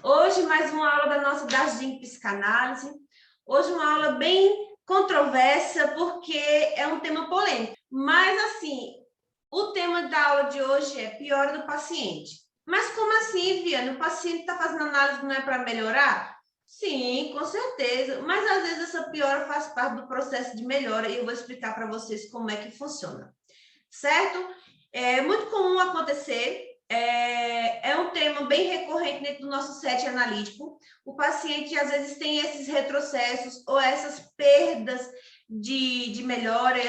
Hoje, mais uma aula da nossa DASDIM Psicanálise. Hoje, uma aula bem controversa, porque é um tema polêmico. Mas, assim, o tema da aula de hoje é piora do paciente. Mas como assim, Viana? O paciente está fazendo análise, não é para melhorar? Sim, com certeza. Mas, às vezes, essa piora faz parte do processo de melhora e eu vou explicar para vocês como é que funciona. Certo? É muito comum acontecer, é um tema bem recorrente dentro do nosso set analítico. O paciente, às vezes, tem esses retrocessos ou essas perdas de melhora,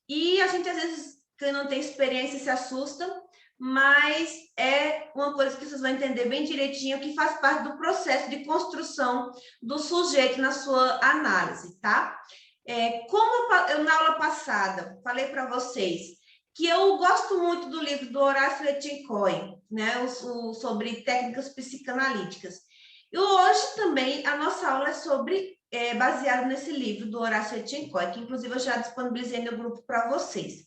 e a gente, às vezes, que não tem experiência, se assusta, mas é uma coisa que vocês vão entender bem direitinho, que faz parte do processo de construção do sujeito na sua análise, tá? Como eu, na aula passada, falei para vocês que eu gosto muito do livro do Horácio Etchenkoi, né, sobre técnicas psicanalíticas. E hoje também a nossa aula é baseado nesse livro do Horácio Etchenkoi, que inclusive eu já disponibilizei no grupo para vocês.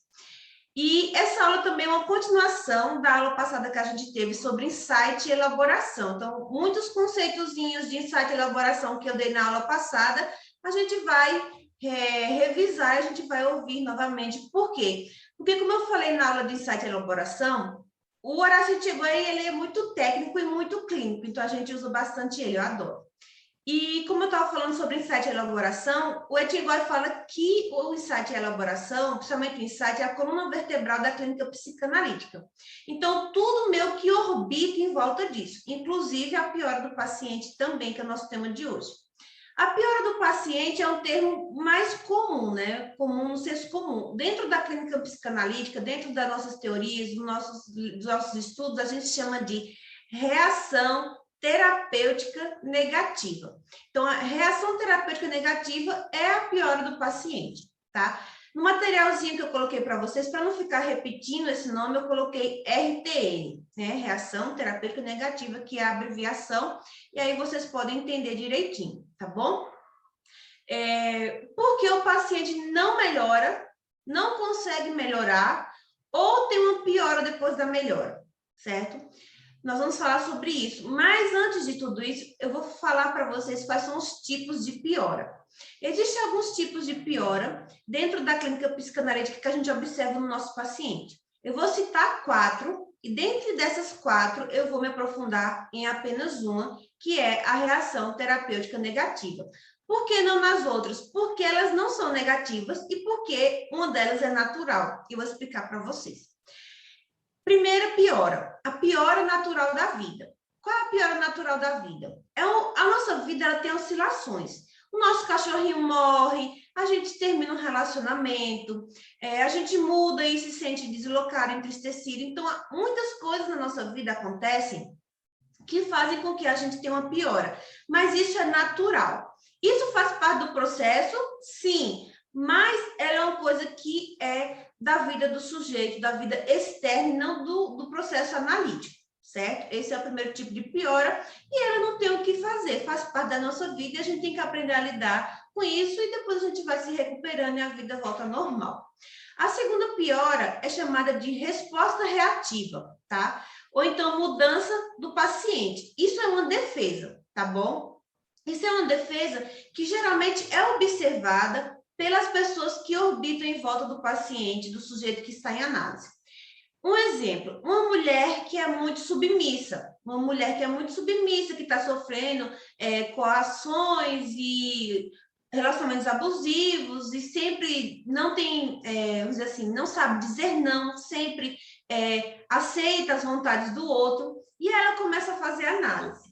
E essa aula também é uma continuação da aula passada que a gente teve sobre insight e elaboração. Então, muitos conceitozinhos de insight e elaboração que eu dei na aula passada, a gente vai revisar, a gente vai ouvir novamente. Por quê? Porque, como eu falei na aula de insight e elaboração, o Horácio Etchegoyen, ele é muito técnico e muito clínico, então a gente usa bastante ele, eu adoro. E como eu estava falando sobre insight e elaboração, o Etchegoyen fala que o insight e elaboração, principalmente o insight, é a coluna vertebral da clínica psicanalítica. Então, tudo meu que orbita em volta disso, inclusive a piora do paciente também, que é o nosso tema de hoje. A piora do paciente é um termo mais comum, né? Comum no senso comum. Dentro da clínica psicanalítica, dentro das nossas teorias, dos nossos estudos, a gente chama de reação terapêutica negativa. Então, a reação terapêutica negativa é a piora do paciente, tá? No materialzinho que eu coloquei para vocês, para não ficar repetindo esse nome, eu coloquei RTN, né? Reação terapêutica negativa, que é a abreviação, e aí vocês podem entender direitinho, tá bom? Porque o paciente não melhora, não consegue melhorar, ou tem uma piora depois da melhora, certo? Nós vamos falar sobre isso, mas antes de tudo isso, eu vou falar para vocês quais são os tipos de piora. Existem alguns tipos de piora dentro da clínica psicanalítica que a gente observa no nosso paciente. Eu vou citar 4, e dentre dessas 4, eu vou me aprofundar em apenas uma, que é a reação terapêutica negativa. Por que não nas outras? Porque elas não são negativas e porque uma delas é natural. Eu vou explicar para vocês. Primeira piora, a piora natural da vida. Qual é a piora natural da vida? A nossa vida ela tem oscilações. O nosso cachorrinho morre, a gente termina um relacionamento, a gente muda e se sente deslocado, entristecido. Então, muitas coisas na nossa vida acontecem que fazem com que a gente tenha uma piora. Mas isso é natural. Isso faz parte do processo? Sim. Mas ela é uma coisa que é da vida do sujeito, da vida externa, e não do processo analítico, certo? Esse é o primeiro tipo de piora, e ela não tem o que fazer, faz parte da nossa vida, e a gente tem que aprender a lidar com isso, e depois a gente vai se recuperando e a vida volta ao normal. A segunda piora é chamada de resposta reativa, tá? Ou então mudança do paciente. Isso é uma defesa, tá bom? Isso é uma defesa que geralmente é observada pelas pessoas que orbitam em volta do paciente, do sujeito que está em análise. Um exemplo, uma mulher que é muito submissa, que está sofrendo coações e relacionamentos abusivos e sempre não tem, vamos dizer assim, não sabe dizer não, sempre aceita as vontades do outro, e ela começa a fazer análise.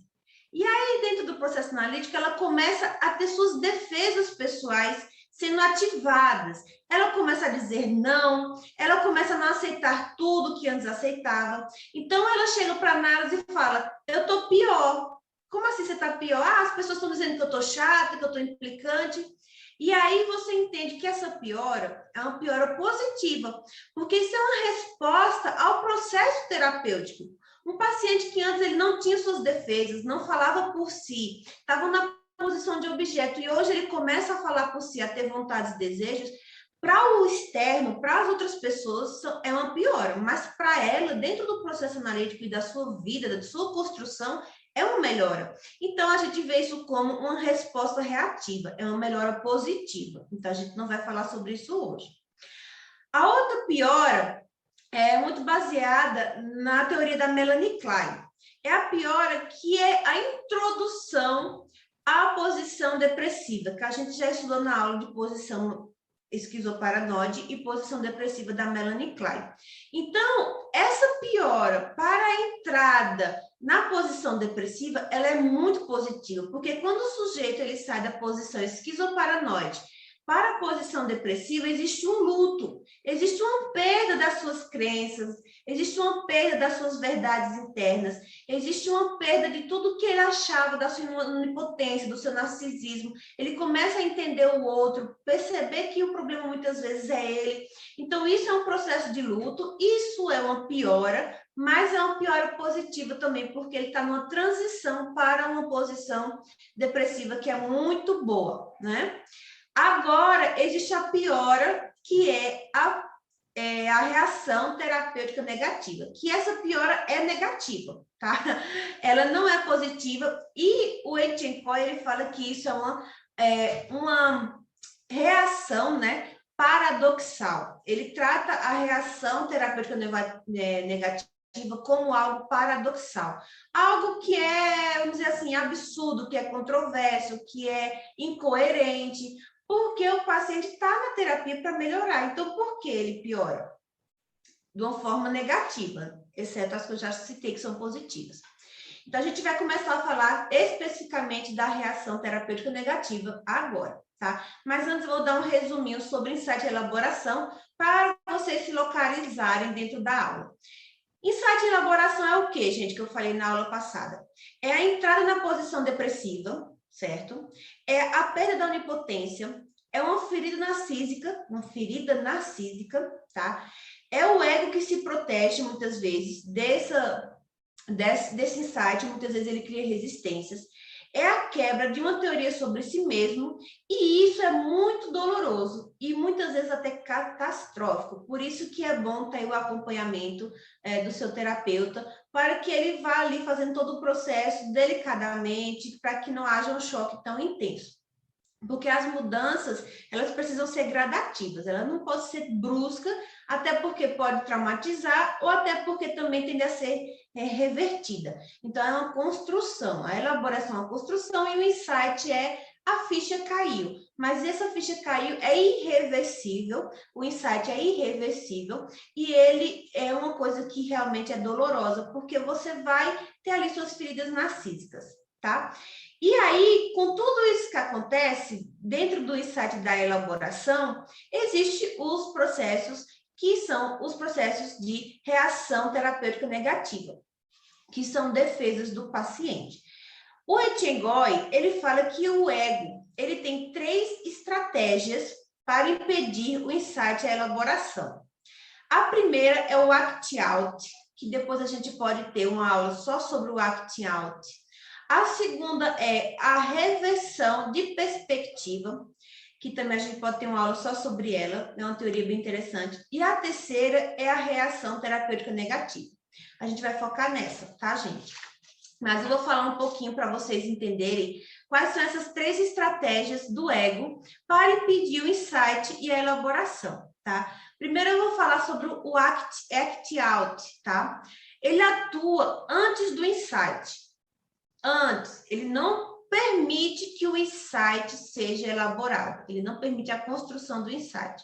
E aí, dentro do processo analítico, ela começa a ter suas defesas pessoais sendo ativadas. Ela começa a dizer não, ela começa a não aceitar tudo que antes aceitava. Então, ela chega para a análise e fala, eu estou pior. Como assim você está pior? Ah, as pessoas estão dizendo que eu estou chata, que eu estou implicante. E aí você entende que essa piora é uma piora positiva, porque isso é uma resposta ao processo terapêutico. Um paciente que antes ele não tinha suas defesas, não falava por si, estava na posição de objeto, e hoje ele começa a falar por si, a ter vontades e desejos, para o externo, para as outras pessoas, é uma piora, mas para ela, dentro do processo analítico e da sua vida, da sua construção, é uma melhora. Então, a gente vê isso como uma resposta reativa, é uma melhora positiva. Então, a gente não vai falar sobre isso hoje. A outra piora é muito baseada na teoria da Melanie Klein. É a piora que é a introdução à posição depressiva, que a gente já estudou na aula de posição esquizoparanoide e posição depressiva da Melanie Klein. Então, essa piora para a entrada na posição depressiva, ela é muito positiva, porque quando o sujeito ele sai da posição esquizoparanoide para a posição depressiva, existe um luto, existe uma perda das suas crenças, existe uma perda das suas verdades internas, existe uma perda de tudo que ele achava da sua onipotência, do seu narcisismo. Ele começa a entender o outro, perceber que o problema muitas vezes é ele. Então, isso é um processo de luto, isso é uma piora, mas é uma piora positiva também, porque ele está numa transição para uma posição depressiva que é muito boa, né? Agora, existe a piora, que é a reação terapêutica negativa, que essa piora é negativa, tá? Ela não é positiva, e o Etienne Coy, ele fala que isso é uma reação, né, paradoxal. Ele trata a reação terapêutica negativa como algo paradoxal, algo que é, vamos dizer assim, absurdo, que é controverso, que é incoerente, porque o paciente está na terapia para melhorar. Então, por que ele piora? De uma forma negativa, exceto as que eu já citei, que são positivas. Então, a gente vai começar a falar especificamente da reação terapêutica negativa agora, tá? Mas antes eu vou dar um resuminho sobre insight e elaboração para vocês se localizarem dentro da aula. Insight e elaboração é o que, gente, que eu falei na aula passada? É a entrada na posição depressiva, certo? É a perda da onipotência, é uma ferida narcísica, tá? É o ego que se protege muitas vezes desse insight, muitas vezes ele cria resistências. É a quebra de uma teoria sobre si mesmo, e isso é muito doloroso e muitas vezes até catastrófico. Por isso que é bom ter o acompanhamento do seu terapeuta, para que ele vá ali fazendo todo o processo delicadamente, para que não haja um choque tão intenso. Porque as mudanças, elas precisam ser gradativas, ela não pode ser brusca, até porque pode traumatizar, ou até porque também tende a ser revertida. Então, é uma construção, a elaboração é uma construção e o insight é a ficha caiu. Mas essa ficha caiu é irreversível, o insight é irreversível, e ele é uma coisa que realmente é dolorosa, porque você vai ter ali suas feridas narcísicas, tá? E aí, com tudo isso que acontece, dentro do insight da elaboração, existem os processos que são os processos de reação terapêutica negativa, que são defesas do paciente. O Etienne Coy, ele fala que o ego, ele tem 3 estratégias para impedir o insight e a elaboração. A primeira é o act out, que depois a gente pode ter uma aula só sobre o act out. A segunda é a reversão de perspectiva, que também a gente pode ter uma aula só sobre ela, é uma teoria bem interessante. E a terceira é a reação terapêutica negativa. A gente vai focar nessa, tá, gente? Mas eu vou falar um pouquinho para vocês entenderem quais são essas 3 estratégias do ego para impedir o insight e a elaboração, tá? Primeiro eu vou falar sobre o act out, tá? Ele atua antes do insight. Antes, ele não permite que o insight seja elaborado, ele não permite a construção do insight.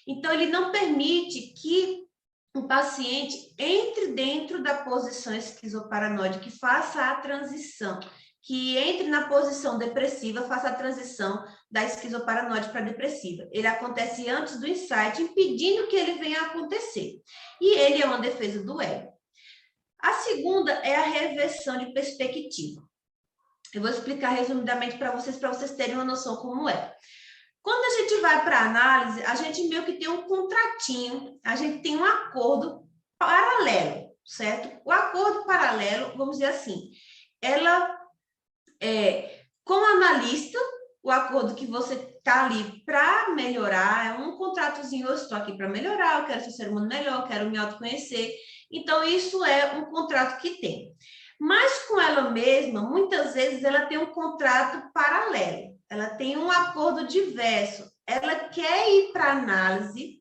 Então, ele não permite que o paciente entre dentro da posição esquizoparanoide, que faça a transição, que entre na posição depressiva, faça a transição da esquizoparanoide para a depressiva. Ele acontece antes do insight, impedindo que ele venha a acontecer. E ele é uma defesa do ego. A segunda é a reversão de perspectiva. Eu vou explicar resumidamente para vocês terem uma noção como é. Quando a gente vai para a análise, a gente meio que tem um contratinho, a gente tem um acordo paralelo, certo? O acordo paralelo, vamos dizer assim, ela é, como analista, o acordo que você está ali para melhorar, é um contratozinho, eu estou aqui para melhorar, eu quero ser um ser humano melhor, eu quero me autoconhecer. Então, isso é um contrato que tem. Mas com ela mesma, muitas vezes ela tem um contrato paralelo, ela tem um acordo diverso, ela quer ir para análise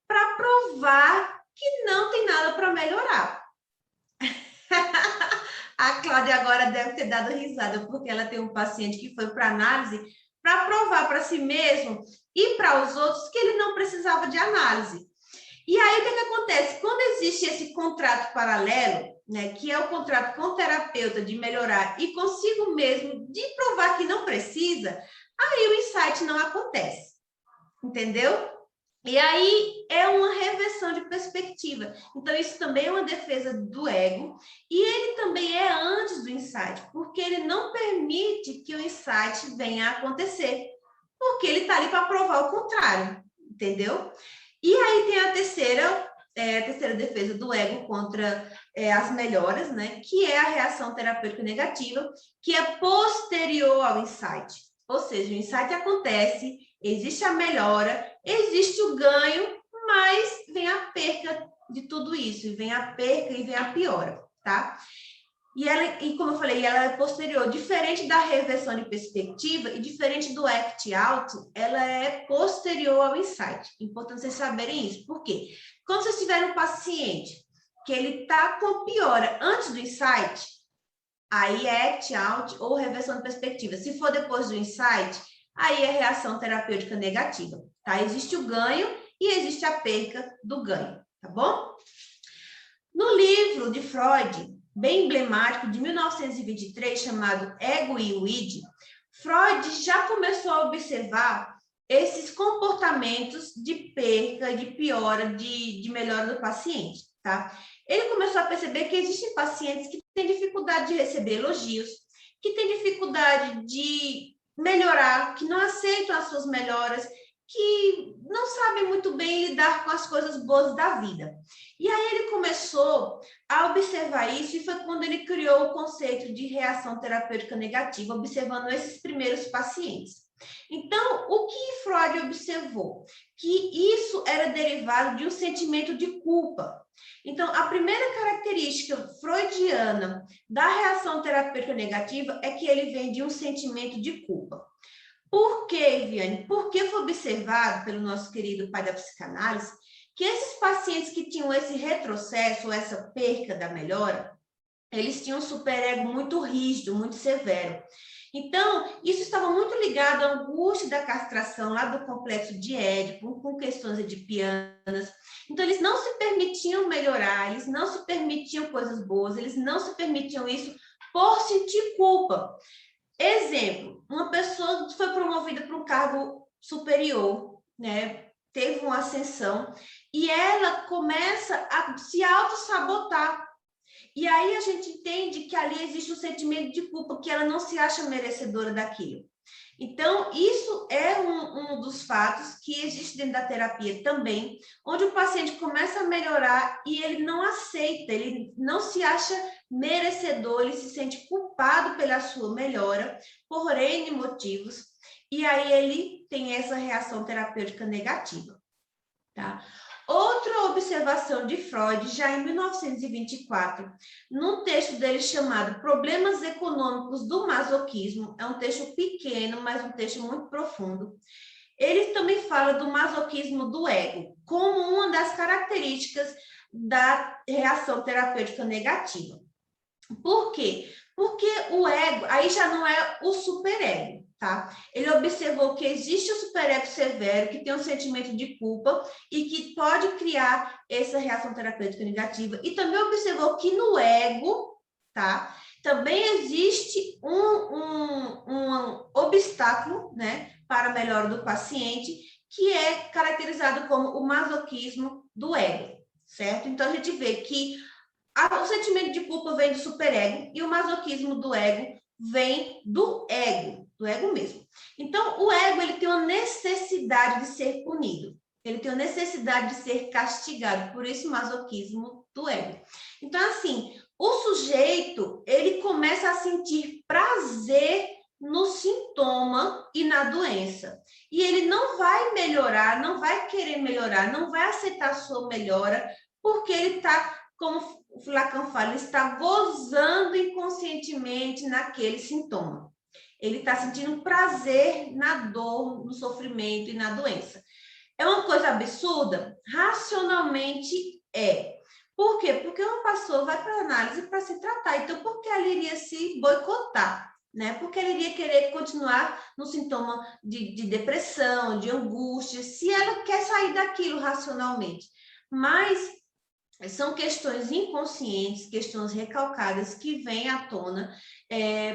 para provar que não tem nada para melhorar. A Cláudia agora deve ter dado risada, porque ela tem um paciente que foi para análise para provar para si mesmo e para os outros que ele não precisava de análise. E aí, o que acontece? Quando existe esse contrato paralelo, né, que é o contrato com o terapeuta de melhorar e consigo mesmo de provar que não precisa, aí o insight não acontece, entendeu? E aí é uma reversão de perspectiva. Então, isso também é uma defesa do ego, e ele também é antes do insight, porque ele não permite que o insight venha a acontecer, porque ele está ali para provar o contrário, entendeu? E aí tem a terceira defesa do ego contra as melhoras, né? Que é a reação terapêutica negativa, que é posterior ao insight. Ou seja, o insight acontece, existe a melhora, existe o ganho, mas vem a perca de tudo isso, e vem a perca e vem a piora, tá? E como eu falei, ela é posterior, diferente da reversão de perspectiva e diferente do act out, ela é posterior ao insight. Importante vocês saberem isso. Por quê? Quando vocês tiverem um paciente que ele está com piora antes do insight, aí é act out ou reversão de perspectiva. Se for depois do insight, aí é reação terapêutica negativa, tá? Existe o ganho e existe a perca do ganho, tá bom? No livro de Freud, bem emblemático, de 1923, chamado Ego e o Id, Freud já começou a observar esses comportamentos de perca, de piora, de melhora do paciente, tá? Ele começou a perceber que existem pacientes que têm dificuldade de receber elogios, que têm dificuldade de melhorar, que não aceitam as suas melhoras, que não sabem muito bem lidar com as coisas boas da vida. E aí ele começou a observar isso, e foi quando ele criou o conceito de reação terapêutica negativa, observando esses primeiros pacientes. Então, o que Freud observou? Que isso era derivado de um sentimento de culpa. Então, a primeira característica freudiana da reação terapêutica negativa é que ele vem de um sentimento de culpa. Por quê, Viane? Porque foi observado pelo nosso querido pai da psicanálise que esses pacientes que tinham esse retrocesso, essa perca da melhora, eles tinham um superego muito rígido, muito severo. Então, isso estava muito ligado à angústia da castração lá do complexo de Édipo, com questões edipianas. Então, eles não se permitiam melhorar, eles não se permitiam coisas boas, eles não se permitiam isso por sentir culpa. Exemplo, uma pessoa foi promovida para um cargo superior, né? Teve uma ascensão e ela começa a se auto-sabotar. E aí a gente entende que ali existe um sentimento de culpa, que ela não se acha merecedora daquilo. Então, isso é um dos fatos que existe dentro da terapia também, onde o paciente começa a melhorar e ele não aceita, ele não se acha merecedor, ele se sente culpado pela sua melhora, por N motivos, e aí ele tem essa reação terapêutica negativa, tá? Outra observação de Freud, já em 1924, num texto dele chamado Problemas Econômicos do Masoquismo, é um texto pequeno, mas um texto muito profundo. Ele também fala do masoquismo do ego, como uma das características da reação terapêutica negativa. Por quê? Porque o ego, aí já não é o superego, tá? Ele observou que existe o superego severo, que tem um sentimento de culpa e que pode criar essa reação terapêutica negativa. E também observou que no ego, tá? Também existe um obstáculo, né, para a melhora do paciente, que é caracterizado como o masoquismo do ego, certo? Então, a gente vê que o sentimento de culpa vem do superego e o masoquismo do ego vem do ego mesmo. Então, o ego, ele tem uma necessidade de ser punido. Ele tem uma necessidade de ser castigado, por isso o masoquismo do ego. Então, assim, o sujeito, ele começa a sentir prazer no sintoma e na doença. E ele não vai melhorar, não vai querer melhorar, não vai aceitar a sua melhora, porque ele está como o Lacan fala, ele está gozando inconscientemente naquele sintoma. Ele está sentindo prazer na dor, no sofrimento e na doença. É uma coisa absurda? Racionalmente é. Por quê? Porque uma pessoa vai para a análise para se tratar. Então, por que ela iria se boicotar? Né? Porque ela iria querer continuar no sintoma de depressão, de angústia, se ela quer sair daquilo racionalmente. Mas são questões inconscientes, questões recalcadas que vêm à tona.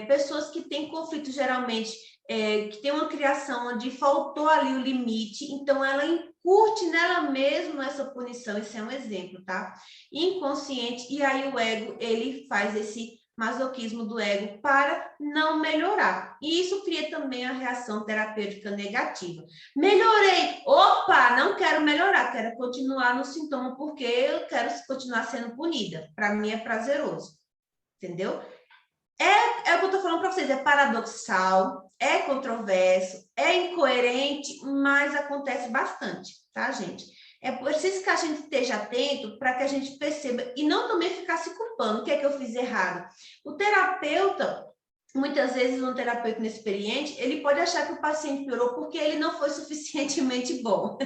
Pessoas que têm conflito, geralmente, que tem uma criação onde faltou ali o limite, então ela incute nela mesma essa punição. Isso é um exemplo, tá? Inconsciente, e aí o ego, ele faz esse masoquismo do ego para não melhorar. E isso cria também a reação terapêutica negativa. Melhorei. Opa, não quero melhorar, quero continuar no sintoma porque eu quero continuar sendo punida. Para mim é prazeroso. Entendeu? É o que eu estou falando para vocês, é paradoxal, é controverso, é incoerente, mas acontece bastante, tá, gente? É preciso que a gente esteja atento para que a gente perceba e não também ficar se culpando. O que é que eu fiz errado? O terapeuta, muitas vezes um terapeuta inexperiente, ele pode achar que o paciente piorou porque ele não foi suficientemente bom.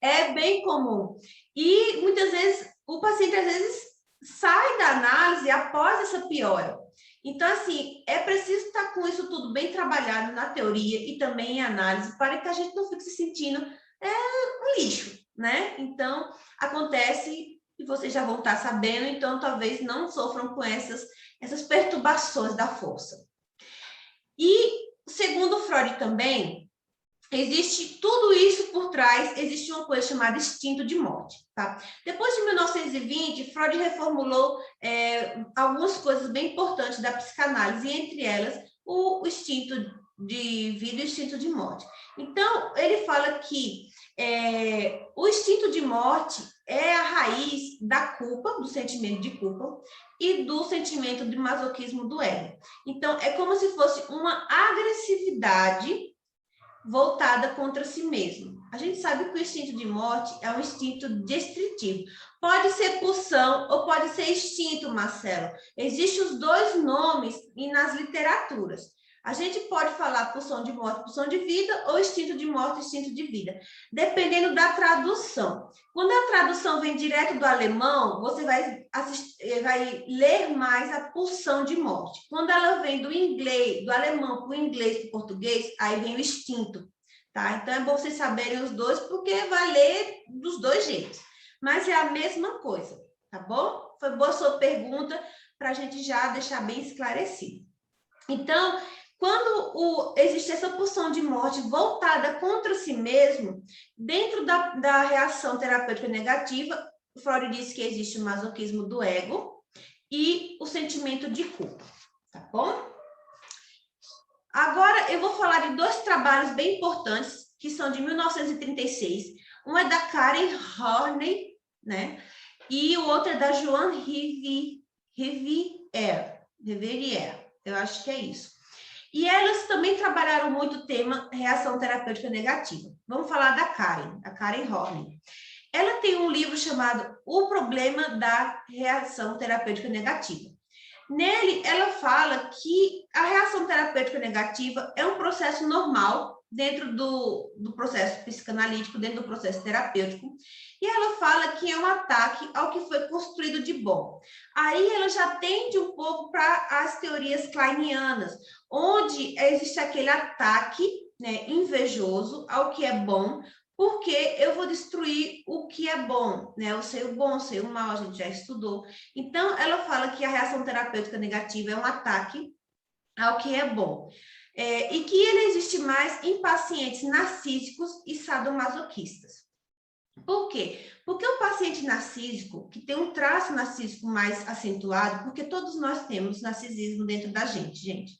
É bem comum. E muitas vezes o paciente às vezes sai da análise após essa piora. Então, assim, é preciso estar com isso tudo bem trabalhado na teoria e também em análise para que a gente não fique se sentindo um lixo, né? Então, acontece e vocês já vão estar sabendo, então talvez não sofram com essas perturbações da força. E, segundo Freud também, existe tudo isso por trás, existe uma coisa chamada instinto de morte, tá? Depois de 1920, Freud reformulou algumas coisas bem importantes da psicanálise, e entre elas o instinto de vida e o instinto de morte. Então, ele fala que o instinto de morte é a raiz da culpa, do sentimento de culpa e do sentimento de masoquismo do ego. Então, é como se fosse uma agressividade voltada contra si mesmo. A gente sabe que o instinto de morte é um instinto destrutivo. Pode ser pulsão ou pode ser instinto, Marcelo. Existem os dois nomes nas literaturas. A gente pode falar pulsão de morte, pulsão de vida, ou instinto de morte, instinto de vida, dependendo da tradução. Quando a tradução vem direto do alemão, você vai ler mais a pulsão de morte. Quando ela vem do inglês, do alemão para o inglês para o português, aí vem o instinto, tá? Então é bom vocês saberem os dois, porque vai ler dos dois jeitos. Mas é a mesma coisa, tá bom? Foi boa a sua pergunta, para a gente já deixar bem esclarecido. Então, quando existe essa pulsão de morte voltada contra si mesmo, dentro da reação terapêutica negativa, Freud disse que existe o masoquismo do ego e o sentimento de culpa, tá bom? Agora eu vou falar de dois trabalhos bem importantes, que são de 1936. Um é da Karen Horney, né? E o outro é da Joan Rivière. Eu acho que é isso. E elas também trabalharam muito o tema reação terapêutica negativa. Vamos falar da Karen Horney. Ela tem um livro chamado O Problema da Reação Terapêutica Negativa. Nele, ela fala que a reação terapêutica negativa é um processo normal dentro do processo psicanalítico, dentro do processo terapêutico, e ela fala que é um ataque ao que foi construído de bom. Aí ela já tende um pouco para as teorias kleinianas, onde existe aquele ataque, né, invejoso ao que é bom, porque eu vou destruir o que é bom, né? Eu sei o bom, sei o mal, a gente já estudou. Então, ela fala que a reação terapêutica negativa é um ataque ao que é bom. E que ele existe mais em pacientes narcísicos e sadomasoquistas. Por quê? Porque o paciente narcísico, que tem um traço narcísico mais acentuado, porque todos nós temos narcisismo dentro da gente.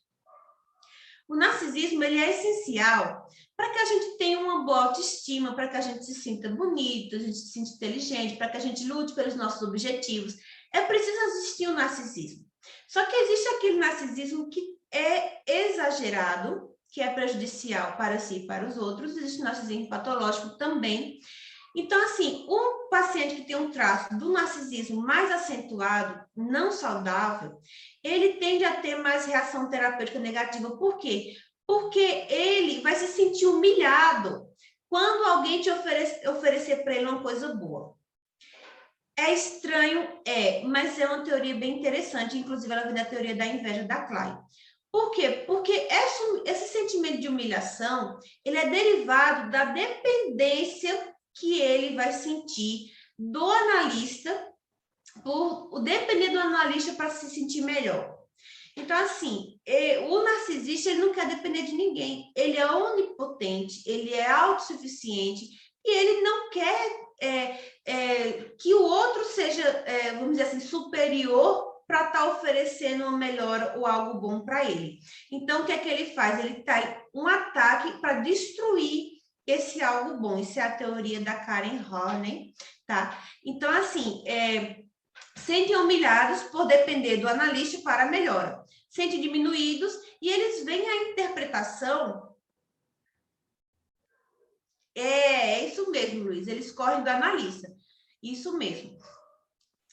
O narcisismo, ele é essencial para que a gente tenha uma boa autoestima, para que a gente se sinta bonito, a gente se sinta inteligente, para que a gente lute pelos nossos objetivos. É preciso existir o narcisismo. Só que existe aquele narcisismo que é exagerado, que é prejudicial para si e para os outros. Existe o narcisismo patológico também. Então, assim, um paciente que tem um traço do narcisismo mais acentuado, não saudável, ele tende a ter mais reação terapêutica negativa. Por quê? Porque ele vai se sentir humilhado quando alguém te oferecer para ele uma coisa boa. É estranho, mas é uma teoria bem interessante. Inclusive, ela vem da teoria da inveja da Klein. Por quê? Porque esse sentimento de humilhação, ele é derivado da dependência que ele vai sentir do analista, por depender do analista para se sentir melhor. Então, assim, o narcisista, ele não quer depender de ninguém. Ele é onipotente, ele é autossuficiente e ele não quer que o outro seja, vamos dizer assim, superior para estar oferecendo uma melhora ou algo bom para ele. Então, o que é que ele faz? Ele tá um ataque para destruir esse algo bom. Isso é a teoria da Karen Horney, tá? Então, assim, sentem humilhados por depender do analista para a melhora. Sentem diminuídos e eles veem a interpretação. É isso mesmo, Luiz. Eles correm do analista. Isso mesmo.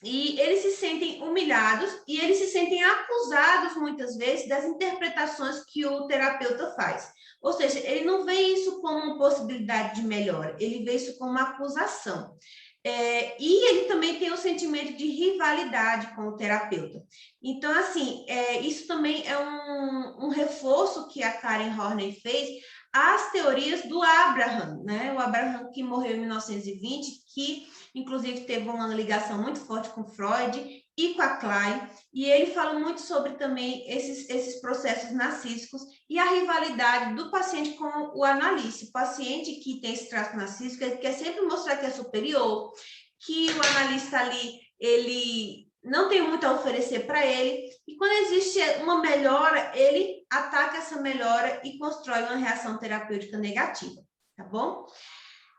E eles se sentem humilhados e eles se sentem acusados, muitas vezes, das interpretações que o terapeuta faz. Ou seja, ele não vê isso como uma possibilidade de melhora, ele vê isso como uma acusação. E ele também tem o sentimento de rivalidade com o terapeuta. Então, assim, isso também é um reforço que a Karen Horney fez às teorias do Abraham, né? O Abraham que morreu em 1920, que inclusive teve uma ligação muito forte com Freud e com a Klein, e ele fala muito sobre também esses processos narcísicos e a rivalidade do paciente com o analista. O paciente que tem esse traço narcísico, ele quer sempre mostrar que é superior, que o analista ali, ele não tem muito a oferecer para ele, e quando existe uma melhora, ele ataca essa melhora e constrói uma reação terapêutica negativa, tá bom?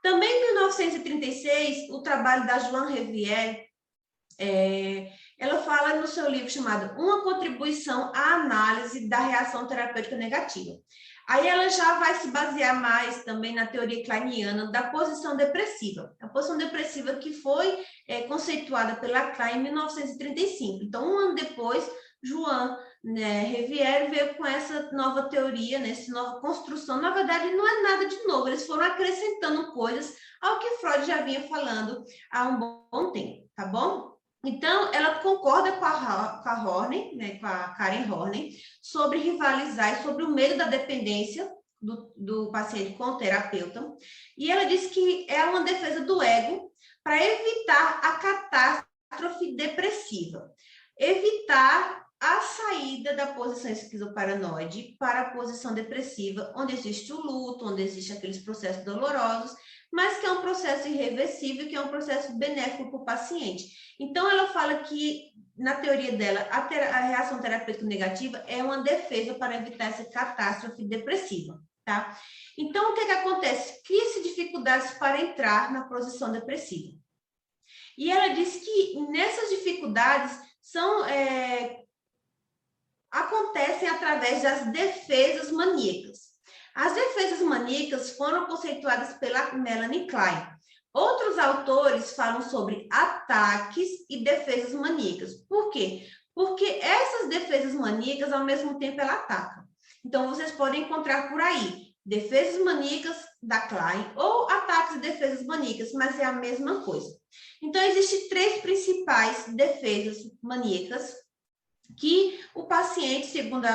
Também em 1936, o trabalho da Joan Revier, ela fala no seu livro chamado Uma Contribuição à Análise da Reação Terapêutica Negativa. Aí ela já vai se basear mais também na teoria kleiniana da posição depressiva. A posição depressiva que foi conceituada pela Klein em 1935. Então, um ano depois, Joan Revier veio com essa nova teoria, né, essa nova construção. Na verdade, não é nada de novo, eles foram acrescentando coisas ao que Freud já vinha falando há um bom tempo, tá bom? Então, ela concorda com a Horney, né, com a Karen Horney, sobre rivalizar e sobre o medo da dependência do paciente com o terapeuta. E ela diz que é uma defesa do ego para evitar a catástrofe depressiva. Evitar a saída da posição esquizoparanoide para a posição depressiva, onde existe o luto, onde existe aqueles processos dolorosos, mas que é um processo irreversível, que é um processo benéfico para o paciente. Então, ela fala que, na teoria dela, a reação terapêutica negativa é uma defesa para evitar essa catástrofe depressiva, tá? Então, o que acontece? Cria-se dificuldades para entrar na posição depressiva. E ela diz que nessas dificuldades acontecem através das defesas maníacas. As defesas maníacas foram conceituadas pela Melanie Klein. Outros autores falam sobre ataques e defesas maníacas. Por quê? Porque essas defesas maníacas, ao mesmo tempo, ela ataca. Então, vocês podem encontrar por aí defesas maníacas da Klein ou ataques e defesas maníacas, mas é a mesma coisa. Então, existem 3 principais defesas maníacas que o paciente, segundo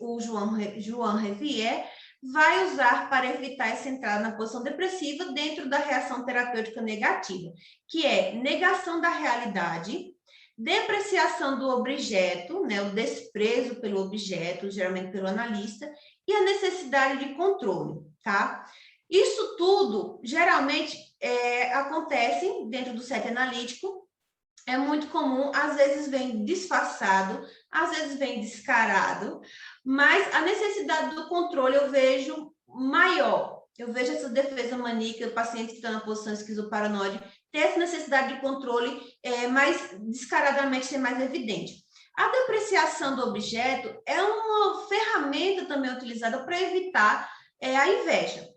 o Joan Revier, vai usar para evitar essa entrada na posição depressiva dentro da reação terapêutica negativa, que é negação da realidade, depreciação do objeto, né, o desprezo pelo objeto, geralmente pelo analista, e a necessidade de controle, tá? Isso tudo, geralmente, acontece dentro do set analítico, é muito comum, às vezes vem disfarçado, às vezes vem descarado, mas a necessidade do controle eu vejo maior. Eu vejo essa defesa maníaca, o paciente que está na posição esquizoparanoide, ter essa necessidade de controle mais descaradamente ser mais evidente. A depreciação do objeto é uma ferramenta também utilizada para evitar a inveja.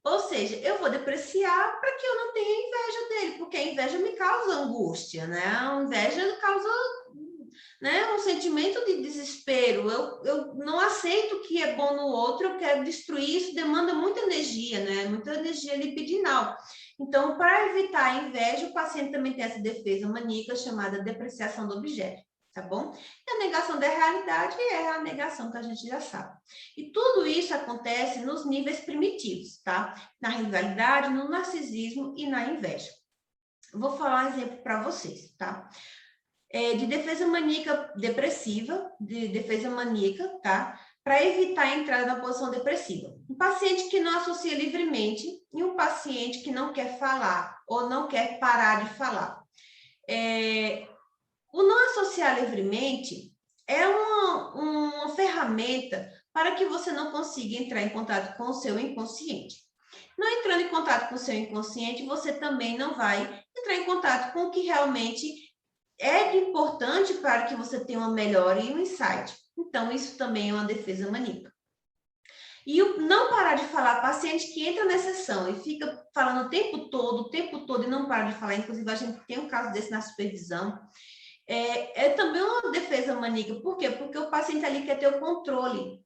Ou seja, eu vou depreciar para que eu não tenha inveja dele, porque a inveja me causa angústia, né? A inveja causa, né, um sentimento de desespero. Eu não aceito o que é bom no outro, eu quero destruir, isso demanda muita energia, né? Muita energia libidinal. Então, para evitar a inveja, o paciente também tem essa defesa maníaca chamada depreciação do objeto, tá bom? E a negação da realidade é a negação que a gente já sabe. E tudo isso acontece nos níveis primitivos, tá? Na rivalidade, no narcisismo e na inveja. Vou falar um exemplo para vocês, tá? De defesa maníaca depressiva, de defesa maníaca, tá? Para evitar a entrada na posição depressiva. Um paciente que não associa livremente e um paciente que não quer falar ou não quer parar de falar. O não associar livremente é uma ferramenta para que você não consiga entrar em contato com o seu inconsciente. Não entrando em contato com o seu inconsciente, você também não vai entrar em contato com o que realmente é importante para que você tenha uma melhora e um insight. Então, isso também é uma defesa maníaca. E o não parar de falar, paciente que entra na sessão e fica falando o tempo todo, e não para de falar, inclusive a gente tem um caso desse na supervisão, é também uma defesa maníaca. Por quê? Porque o paciente ali quer ter o controle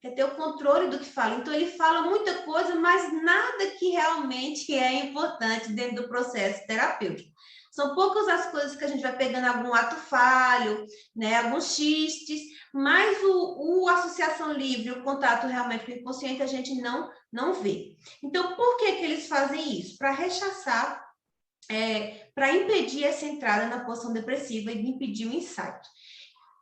do que fala. Então, ele fala muita coisa, mas nada que realmente é importante dentro do processo terapêutico. São poucas as coisas que a gente vai pegando algum ato falho, né, alguns xistes, mas o associação livre, o contato realmente com o inconsciente, a gente não vê. Então, por que eles fazem isso? Para rechaçar, para impedir essa entrada na posição depressiva e impedir o insight.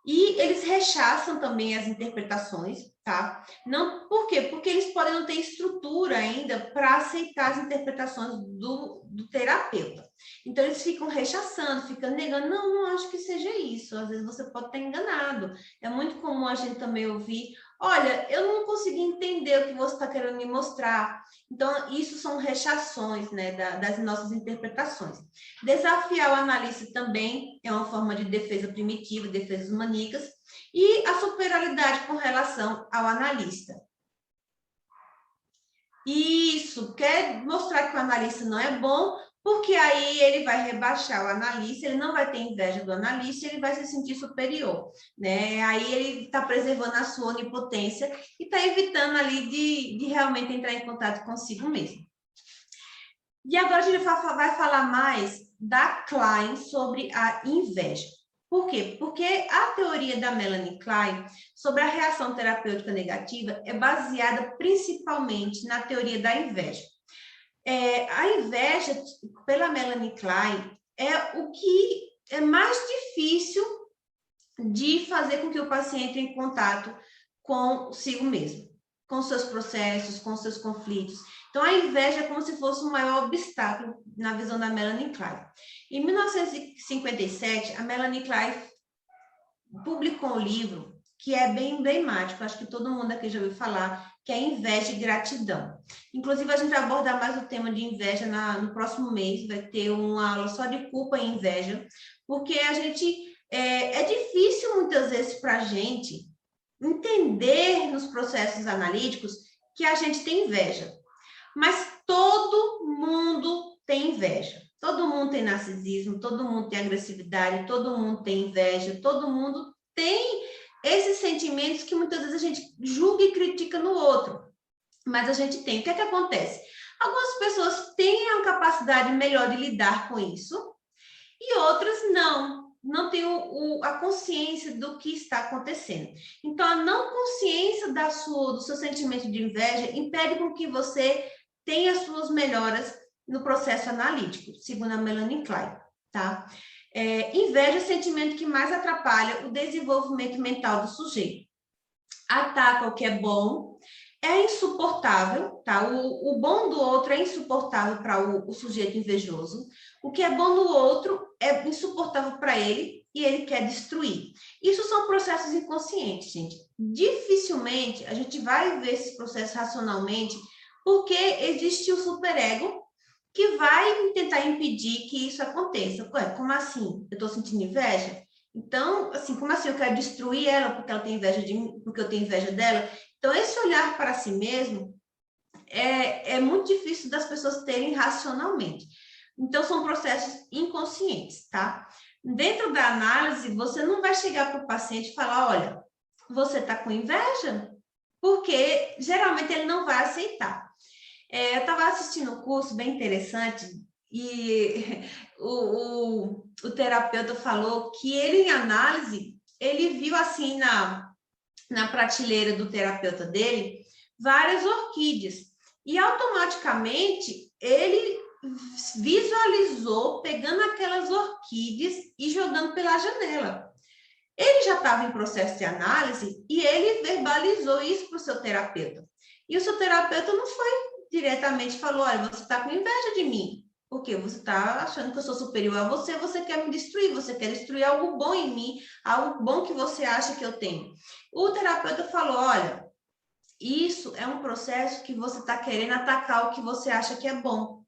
E eles rechaçam também as interpretações, tá? Não, por quê? Porque eles podem não ter estrutura ainda para aceitar as interpretações do terapeuta. Então, eles ficam rechaçando, ficam negando. Não acho que seja isso. Às vezes você pode estar enganado. É muito comum a gente também ouvir: olha, eu não consegui entender o que você está querendo me mostrar. Então, isso são rechações, né, das nossas interpretações. Desafiar o analista também é uma forma de defesa primitiva, defesas maníacas, e a superioridade com relação ao analista. Isso, quer mostrar que o analista não é bom, porque aí ele vai rebaixar o analista, ele não vai ter inveja do analista, ele vai se sentir superior, né? Aí ele está preservando a sua onipotência e está evitando ali de realmente entrar em contato consigo mesmo. E agora a gente vai falar mais da Klein sobre a inveja. Por quê? Porque a teoria da Melanie Klein sobre a reação terapêutica negativa é baseada principalmente na teoria da inveja. A inveja, pela Melanie Klein, é o que é mais difícil de fazer com que o paciente entre em contato consigo mesmo, com seus processos, com seus conflitos. Então, a inveja é como se fosse o maior obstáculo na visão da Melanie Klein. Em 1957, a Melanie Klein publicou um livro que é bem emblemático, acho que todo mundo aqui já ouviu falar, que é Inveja e Gratidão. Inclusive, a gente vai abordar mais o tema de inveja no próximo mês, vai ter uma aula só de culpa e inveja, porque a gente, é difícil muitas vezes para a gente entender nos processos analíticos que a gente tem inveja. Mas todo mundo tem inveja. Todo mundo tem narcisismo, todo mundo tem agressividade, todo mundo tem inveja, todo mundo tem esses sentimentos que muitas vezes a gente julga e critica no outro. Mas a gente tem. O que é que acontece? Algumas pessoas têm a capacidade melhor de lidar com isso e outras não têm a consciência do que está acontecendo. Então, a não consciência do seu sentimento de inveja impede com que você tenha suas melhoras no processo analítico, segundo a Melanie Klein, tá? Inveja é o sentimento que mais atrapalha o desenvolvimento mental do sujeito. Ataca o que é bom, é insuportável, tá? O bom do outro é insuportável para o sujeito invejoso. O que é bom no outro é insuportável para ele e ele quer destruir. Isso são processos inconscientes, gente. Dificilmente a gente vai ver esses processos racionalmente, porque existe o superego que vai tentar impedir que isso aconteça. Ué, como assim? Eu estou sentindo inveja? Então, assim, como assim eu quero destruir ela porque ela tem inveja de mim, porque eu tenho inveja dela? Então, esse olhar para si mesmo é muito difícil das pessoas terem racionalmente. Então, são processos inconscientes, tá? Dentro da análise, você não vai chegar para o paciente e falar, olha, você está com inveja? Porque geralmente ele não vai aceitar. Eu estava assistindo um curso bem interessante e o terapeuta falou que ele, em análise, ele viu assim na prateleira do terapeuta dele várias orquídeas. E automaticamente ele visualizou pegando aquelas orquídeas e jogando pela janela. Ele já estava em processo de análise e ele verbalizou isso para o seu terapeuta. E o seu terapeuta não foi diretamente falou, olha, você está com inveja de mim, porque você está achando que eu sou superior a você, você quer me destruir, você quer destruir algo bom em mim, algo bom que você acha que eu tenho. O terapeuta falou, olha, isso é um processo que você está querendo atacar o que você acha que é bom.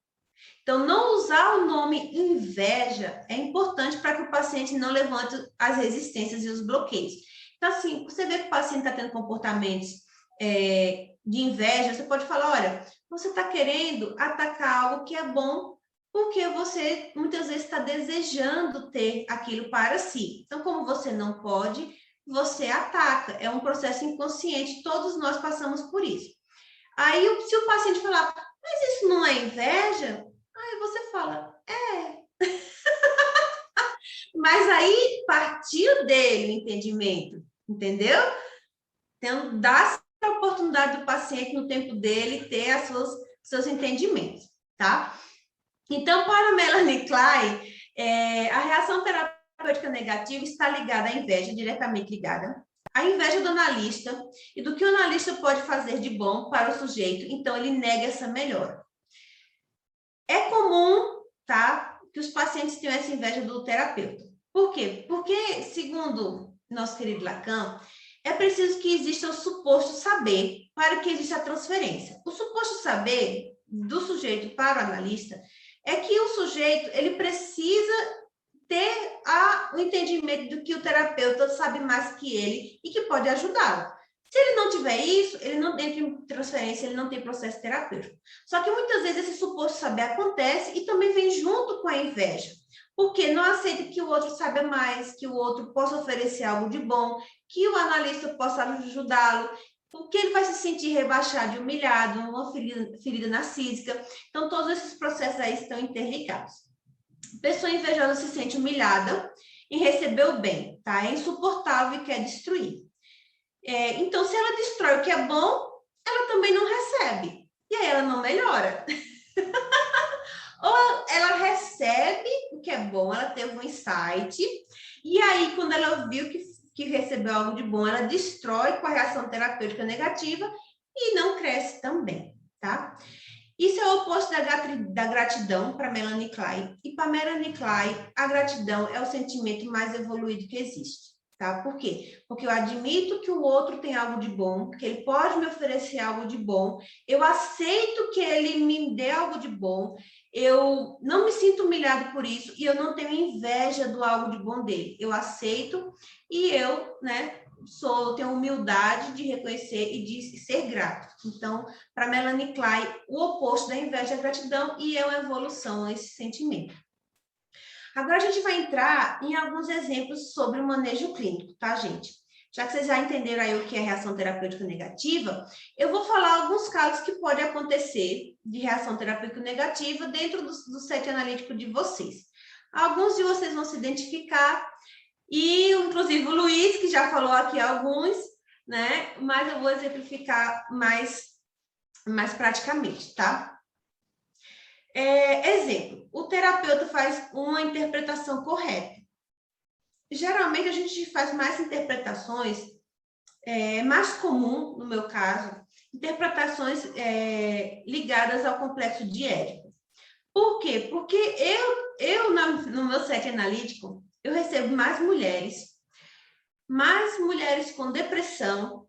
Então, não usar o nome inveja é importante para que o paciente não levante as resistências e os bloqueios. Então, assim, você vê que o paciente está tendo comportamentos de inveja, você pode falar, olha, você está querendo atacar algo que é bom, porque você muitas vezes está desejando ter aquilo para si. Então, como você não pode, você ataca. É um processo inconsciente, todos nós passamos por isso. Aí, se o paciente falar, mas isso não é inveja? Aí você fala, mas aí partiu dele o entendimento, entendeu? Então, dá a oportunidade do paciente, no tempo dele, ter seus entendimentos, tá? Então, para Melanie Klein, a reação terapêutica negativa está ligada à inveja, diretamente ligada. A inveja do analista e do que o analista pode fazer de bom para o sujeito, então ele nega essa melhora. É comum, tá, que os pacientes tenham essa inveja do terapeuta. Por quê? Porque, segundo nosso querido Lacan, é preciso que exista o suposto saber para que exista a transferência. O suposto saber do sujeito para o analista é que o sujeito ele precisa ter o entendimento do que o terapeuta sabe mais que ele e que pode ajudá-lo. Se ele não tiver isso, ele não entra em transferência, ele não tem processo terapêutico. Só que muitas vezes esse suposto saber acontece e também vem junto com a inveja. Porque não aceita que o outro saiba mais, que o outro possa oferecer algo de bom, que o analista possa ajudá-lo, porque ele vai se sentir rebaixado e humilhado, uma ferida narcísica. Então, todos esses processos aí estão interligados. Pessoa invejosa se sente humilhada em receber o bem, tá? É insuportável e quer destruir. Então, se ela destrói o que é bom, ela também não recebe. E aí ela não melhora. Ou ela recebe o que é bom, ela teve um insight, e aí, quando ela viu que recebeu algo de bom, ela destrói com a reação terapêutica negativa e não cresce também, tá? Isso é o oposto da gratidão para Melanie Klein. E para Melanie Klein, a gratidão é o sentimento mais evoluído que existe. Tá? Por quê? Porque eu admito que o outro tem algo de bom, que ele pode me oferecer algo de bom, eu aceito que ele me dê algo de bom, eu não me sinto humilhado por isso e eu não tenho inveja do algo de bom dele. Eu aceito e eu, né, tenho humildade de reconhecer e de ser grato. Então, para Melanie Klein, o oposto da inveja é a gratidão e é uma evolução a esse sentimento. Agora a gente vai entrar em alguns exemplos sobre o manejo clínico, tá, gente? Já que vocês já entenderam aí o que é reação terapêutica negativa, eu vou falar alguns casos que podem acontecer de reação terapêutica negativa dentro do set analítico de vocês. Alguns de vocês vão se identificar, e inclusive o Luiz, que já falou aqui alguns, né? Mas eu vou exemplificar mais praticamente, tá? Exemplo, o terapeuta faz uma interpretação correta. Geralmente a gente faz mais interpretações, mais comum, no meu caso, interpretações ligadas ao complexo de Édipo. Por quê? Porque no meu set analítico, eu recebo mais mulheres com depressão,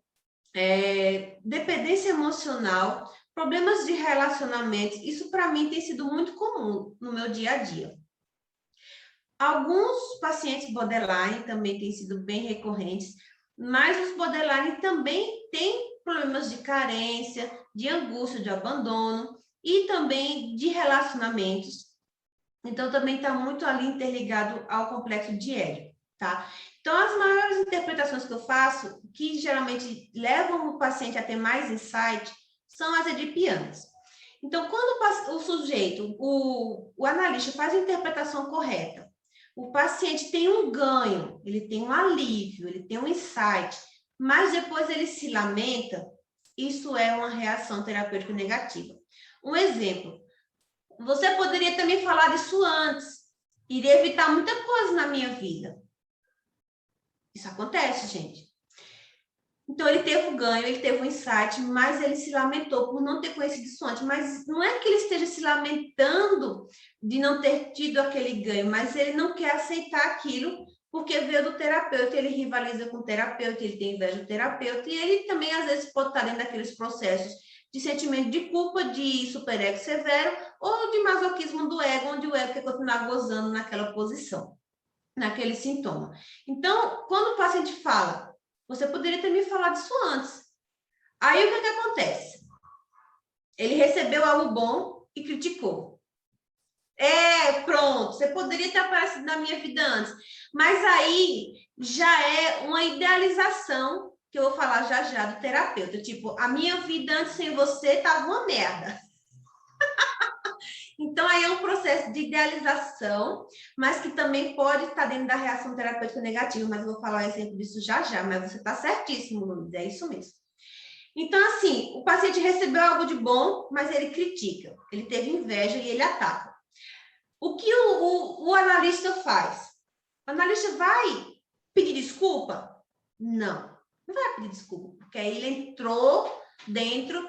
dependência emocional, problemas de relacionamento. Isso, para mim, tem sido muito comum no meu dia a dia. Alguns pacientes borderline também têm sido bem recorrentes, mas os borderline também têm problemas de carência, de angústia, de abandono e também de relacionamentos. Então, também está muito ali interligado ao complexo de Édipo, tá? Então, as maiores interpretações que eu faço, que geralmente levam o paciente a ter mais insight, são as edipianas. Então, quando o sujeito, o analista faz a interpretação correta, o paciente tem um ganho, ele tem um alívio, ele tem um insight, mas depois ele se lamenta, isso é uma reação terapêutica negativa. Um exemplo, você poderia também falar disso antes, iria evitar muita coisa na minha vida. Isso acontece, gente. Então, ele teve o ganho, ele teve o insight, mas ele se lamentou por não ter conhecido isso antes. Mas não é que ele esteja se lamentando de não ter tido aquele ganho, mas ele não quer aceitar aquilo porque veio do terapeuta, ele rivaliza com o terapeuta, ele tem inveja do terapeuta, e ele também, às vezes, pode estar dentro daqueles processos de sentimento de culpa, de superego severo, ou de masoquismo do ego, onde o ego quer continuar gozando naquela posição, naquele sintoma. Então, quando o paciente fala, você poderia ter me falado isso antes. Aí, o que acontece? Ele recebeu algo bom e criticou. Pronto, você poderia ter aparecido na minha vida antes. Mas aí já é uma idealização, que eu vou falar já já, do terapeuta. Tipo, a minha vida antes sem você estava uma merda. Então, aí é um processo de idealização, mas que também pode estar dentro da reação terapêutica negativa, mas eu vou falar um exemplo disso já já, mas você está certíssimo, Luiz, é isso mesmo. Então, assim, o paciente recebeu algo de bom, mas ele critica, ele teve inveja e ele ataca. O que o analista faz? O analista vai pedir desculpa? Não, não vai pedir desculpa, porque aí ele entrou dentro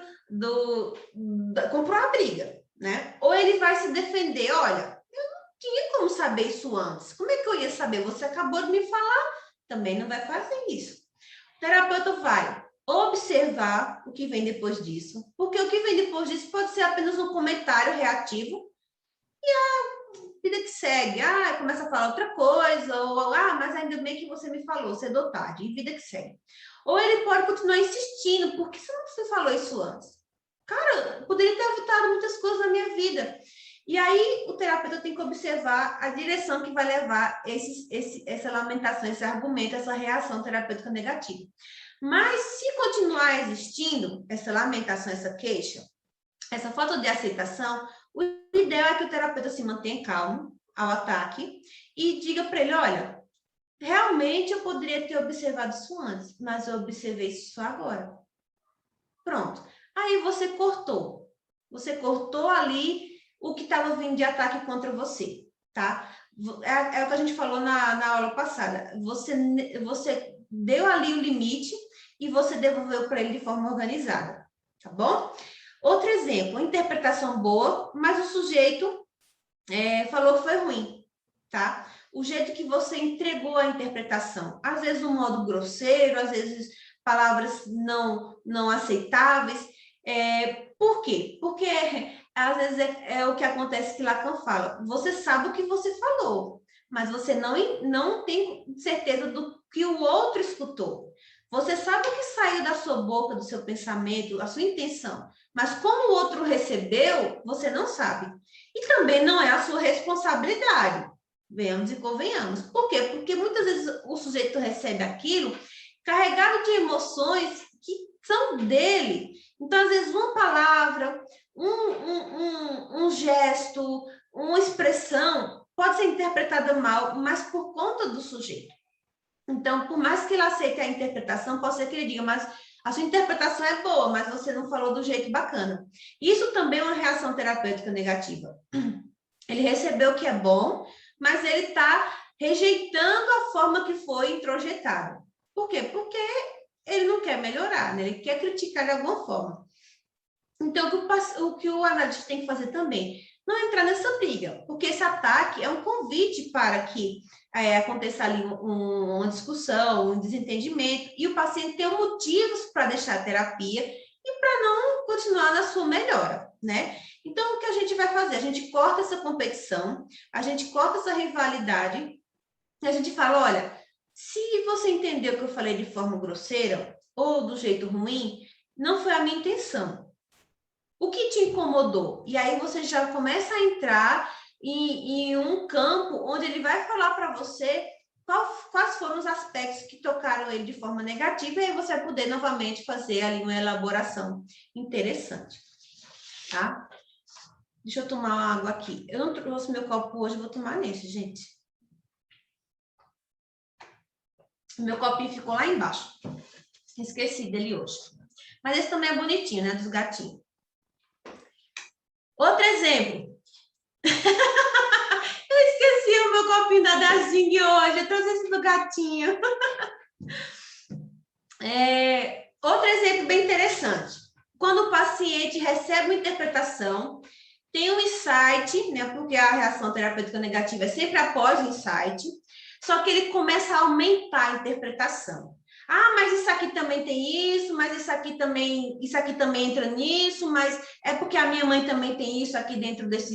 comprou uma briga, né? Ou ele vai se defender, olha, eu não tinha como saber isso antes. Como é que eu ia saber? Você acabou de me falar, também não vai fazer isso. O terapeuta vai observar o que vem depois disso, porque o que vem depois disso pode ser apenas um comentário reativo e a vida que segue. Começa a falar outra coisa, ou mas ainda bem que você me falou, cedo tarde, e vida que segue. Ou ele pode continuar insistindo, por que você não falou isso antes? Cara, eu poderia ter evitado muitas coisas na minha vida. E aí, o terapeuta tem que observar a direção que vai levar essa lamentação, esse argumento, essa reação terapêutica negativa. Mas, se continuar existindo essa lamentação, essa queixa, essa falta de aceitação, o ideal é que o terapeuta se mantenha calmo ao ataque e diga para ele, olha, realmente eu poderia ter observado isso antes, mas eu observei isso só agora. Pronto. Aí você cortou. Você cortou ali o que estava vindo de ataque contra você, tá? É o que a gente falou na aula passada. Você deu ali o limite e você devolveu para ele de forma organizada, tá bom? Outro exemplo, interpretação boa, mas o sujeito falou que foi ruim, tá? O jeito que você entregou a interpretação, às vezes um modo grosseiro, às vezes palavras não aceitáveis. Por quê? Porque às vezes é o que acontece que Lacan fala. Você sabe o que você falou, mas você não tem certeza do que o outro escutou. Você sabe o que saiu da sua boca, do seu pensamento, a sua intenção, mas como o outro recebeu, você não sabe. E também não é a sua responsabilidade. Venhamos e convenhamos. Por quê? Porque muitas vezes o sujeito recebe aquilo carregado de emoções que são dele. Então, às vezes, uma palavra, um gesto, uma expressão pode ser interpretada mal, mas por conta do sujeito. Então, por mais que ele aceite a interpretação, pode ser que ele diga, mas a sua interpretação é boa, mas você não falou do jeito bacana. Isso também é uma reação terapêutica negativa. Ele recebeu o que é bom, mas ele está rejeitando a forma que foi introjetado. Por quê? Porque ele não quer melhorar, né? Ele quer criticar de alguma forma. Então, o que o analista tem que fazer também? Não entrar nessa briga, porque esse ataque é um convite para que aconteça ali uma discussão, um desentendimento, e o paciente tenha motivos para deixar a terapia e para não continuar na sua melhora, né? Então, o que a gente vai fazer? A gente corta essa competição, a gente corta essa rivalidade, e a gente fala, olha, se você entendeu que eu falei de forma grosseira ou do jeito ruim, não foi a minha intenção. O que te incomodou? E aí você já começa a entrar em um campo onde ele vai falar para você quais foram os aspectos que tocaram ele de forma negativa, e aí você vai poder novamente fazer ali uma elaboração interessante, tá? Deixa eu tomar uma água aqui. Eu não trouxe meu copo hoje, vou tomar nesse, gente. Meu copinho ficou lá embaixo. Esqueci dele hoje. Mas esse também é bonitinho, né? Dos gatinhos. Outro exemplo. Eu esqueci o meu copinho da Zing hoje. Eu trouxe esse do gatinho. Outro exemplo bem interessante. Quando o paciente recebe uma interpretação, tem um insight, né? Porque a reação terapêutica negativa é sempre após o insight, só que ele começa a aumentar a interpretação. Ah, mas isso aqui também tem isso, mas isso aqui também entra nisso, mas é porque a minha mãe também tem isso aqui dentro dessa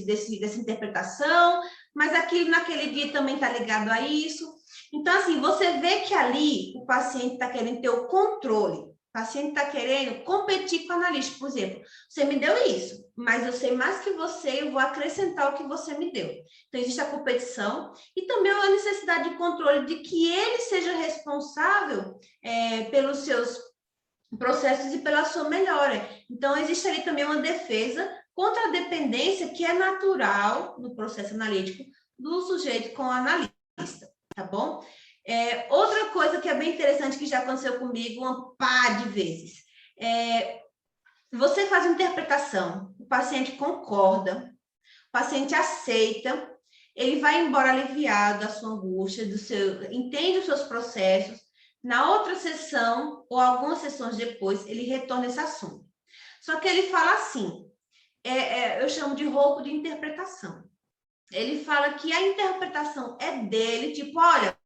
interpretação, mas aquilo naquele dia também está ligado a isso. Então, assim, você vê que ali o paciente está querendo ter o controle. O paciente está querendo competir com o analista. Por exemplo, você me deu isso, mas eu sei mais que você, eu vou acrescentar o que você me deu. Então, existe a competição e também a necessidade de controle de que ele seja responsável pelos seus processos e pela sua melhora. Então, existe ali também uma defesa contra a dependência que é natural no processo analítico do sujeito com o analista, tá bom? Outra coisa que é bem interessante, que já aconteceu comigo uma par de vezes, você faz uma interpretação, o paciente concorda, o paciente aceita, ele vai embora aliviado da sua angústia, entende os seus processos. Na outra sessão, ou algumas sessões depois, ele retorna esse assunto. Só que ele fala assim, eu chamo de roubo de interpretação. Ele fala que a interpretação é dele, tipo, olha,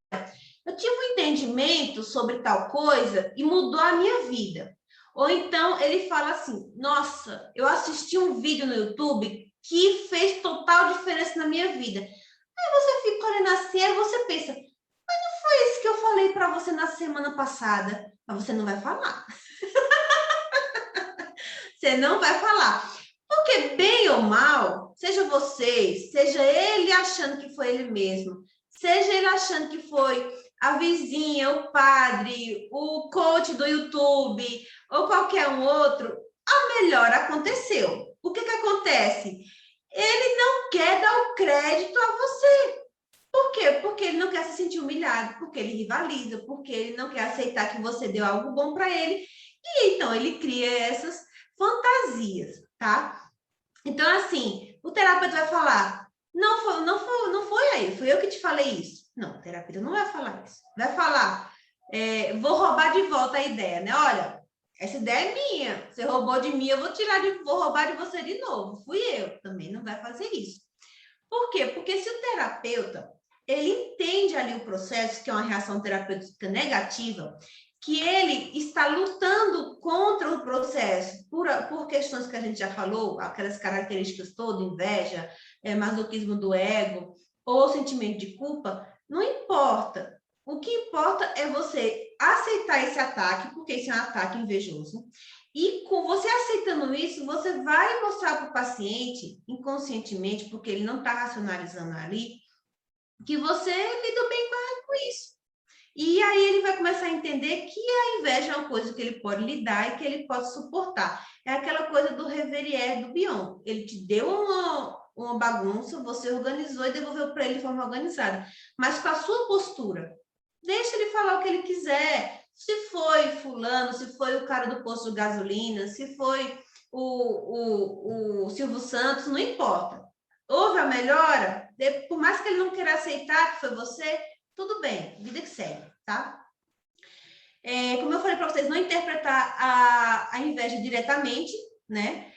eu tive um entendimento sobre tal coisa e mudou a minha vida. Ou então ele fala assim, nossa, eu assisti um vídeo no YouTube que fez total diferença na minha vida. Aí você fica olhando assim, aí você pensa, mas não foi isso que eu falei para você na semana passada? Mas você não vai falar. Você não vai falar. Porque bem ou mal, seja vocês, seja ele achando que foi ele mesmo, seja ele achando que foi a vizinha, o padre, o coach do YouTube, ou qualquer um outro, a melhora aconteceu. O que acontece? Ele não quer dar o crédito a você. Por quê? Porque ele não quer se sentir humilhado, porque ele rivaliza, porque ele não quer aceitar que você deu algo bom para ele, e então ele cria essas fantasias, tá? Então, assim, o terapeuta vai falar, não foi aí, fui eu que te falei isso. Não, o terapeuta não vai falar isso. Vai falar, vou roubar de volta a ideia, né? Olha, essa ideia é minha, você roubou de mim, eu vou roubar de você de novo. Fui eu, também não vai fazer isso. Por quê? Porque se o terapeuta, ele entende ali o processo, que é uma reação terapêutica negativa, que ele está lutando contra o processo por questões que a gente já falou, aquelas características todas, inveja, masoquismo do ego, ou sentimento de culpa, não importa. O que importa é você aceitar esse ataque, porque esse é um ataque invejoso, e com você aceitando isso, você vai mostrar para o paciente, inconscientemente, porque ele não está racionalizando ali, que você lidou bem com isso. E aí ele vai começar a entender que a inveja é uma coisa que ele pode lidar e que ele pode suportar. É aquela coisa do Reverrier, do Bion. Ele te deu uma bagunça, você organizou e devolveu para ele de forma organizada. Mas com a sua postura. Deixa ele falar o que ele quiser. Se foi fulano, se foi o cara do posto de gasolina, se foi o Silvio Santos, não importa. Houve a melhora? Por mais que ele não queira aceitar que foi você, tudo bem, vida que segue, tá? Como eu falei para vocês, não interpretar a inveja diretamente, né?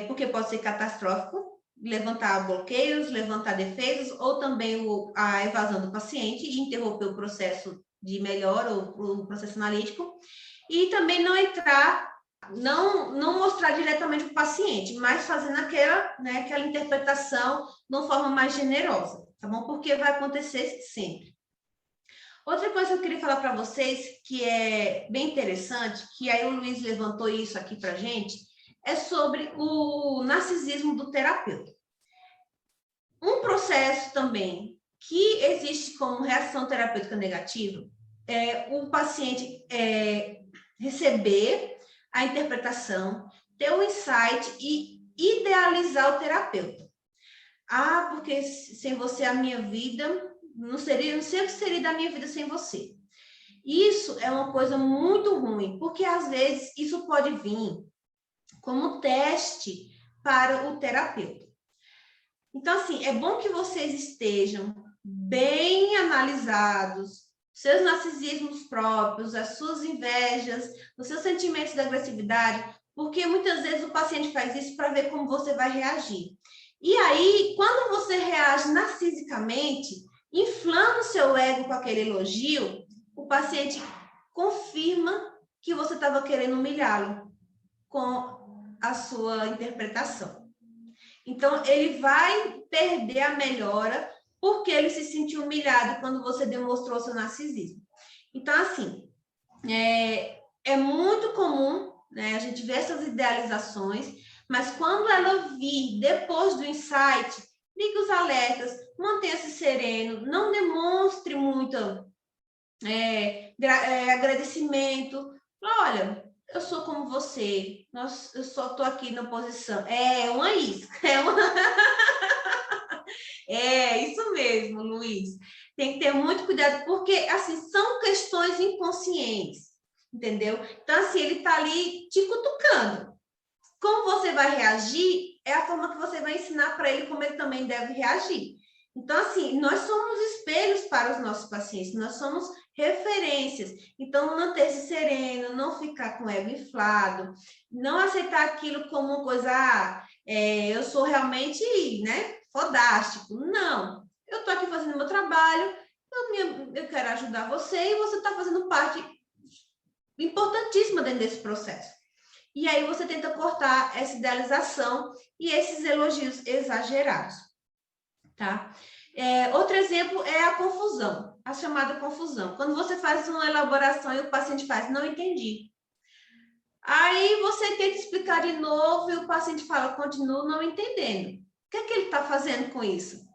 Porque pode ser catastrófico, levantar bloqueios, levantar defesas, ou também a evasão do paciente e interromper o processo de melhora ou o processo analítico. E também não entrar, não mostrar diretamente para o paciente, mas fazendo aquela interpretação de uma forma mais generosa, tá bom? Porque vai acontecer sempre. Outra coisa que eu queria falar para vocês, que é bem interessante, que aí o Luiz levantou isso aqui para gente, é sobre o narcisismo do terapeuta. Um processo também que existe como reação terapêutica negativa é o paciente receber a interpretação, ter o insight e idealizar o terapeuta. Ah, porque sem você a minha vida não sei o que seria da minha vida sem você. Isso é uma coisa muito ruim, porque às vezes isso pode vir como teste para o terapeuta. Então, assim, é bom que vocês estejam bem analisados, seus narcisismos próprios, as suas invejas, os seus sentimentos de agressividade, porque muitas vezes o paciente faz isso para ver como você vai reagir. E aí, quando você reage narcisicamente, inflando o seu ego com aquele elogio, o paciente confirma que você estava querendo humilhá-lo com a sua interpretação. Então, ele vai perder a melhora porque ele se sentiu humilhado quando você demonstrou seu narcisismo. Então, assim, é muito comum, né, a gente ver essas idealizações, mas quando ela vir depois do insight, ligue os alertas, mantenha-se sereno, não demonstre muito agradecimento. Olha, eu sou como você, eu só estou aqui na posição. É uma isca, isso mesmo, Luiz. Tem que ter muito cuidado, porque, assim, são questões inconscientes, entendeu? Então, assim, ele está ali te cutucando. Como você vai reagir é a forma que você vai ensinar para ele como ele também deve reagir. Então, assim, nós somos espelhos para os nossos pacientes, nós somos referências. Então, manter-se sereno, não ficar com o ego inflado, não aceitar aquilo como uma coisa, eu sou realmente, né, fodástico. Não, eu estou aqui fazendo meu trabalho, eu quero ajudar você e você está fazendo parte importantíssima dentro desse processo. E aí você tenta cortar essa idealização e esses elogios exagerados, tá? Outro exemplo é a confusão, a chamada confusão. Quando você faz uma elaboração e o paciente faz, não entendi. Aí você tenta explicar de novo e o paciente fala, continuo não entendendo. O que é que ele está fazendo com isso?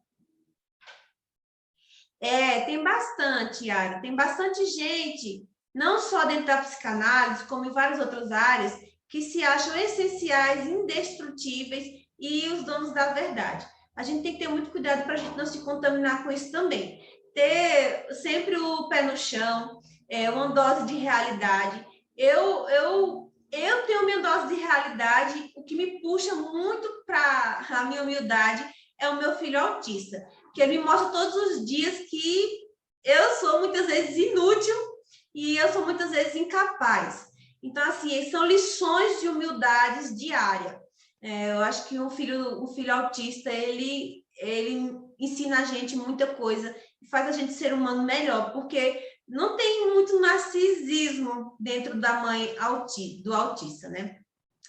Tem bastante, Yara, tem bastante gente, não só dentro da psicanálise, como em várias outras áreas, que se acham essenciais, indestrutíveis e os donos da verdade. A gente tem que ter muito cuidado para a gente não se contaminar com isso também. Ter sempre o pé no chão, uma dose de realidade. Eu tenho minha dose de realidade, o que me puxa muito para a minha humildade é o meu filho autista, que ele me mostra todos os dias que eu sou muitas vezes inútil e eu sou muitas vezes incapaz. Então, assim, são lições de humildades diárias. Eu acho que um filho autista, ele ensina a gente muita coisa, faz a gente ser humano melhor, porque não tem muito narcisismo dentro da mãe do autista, né?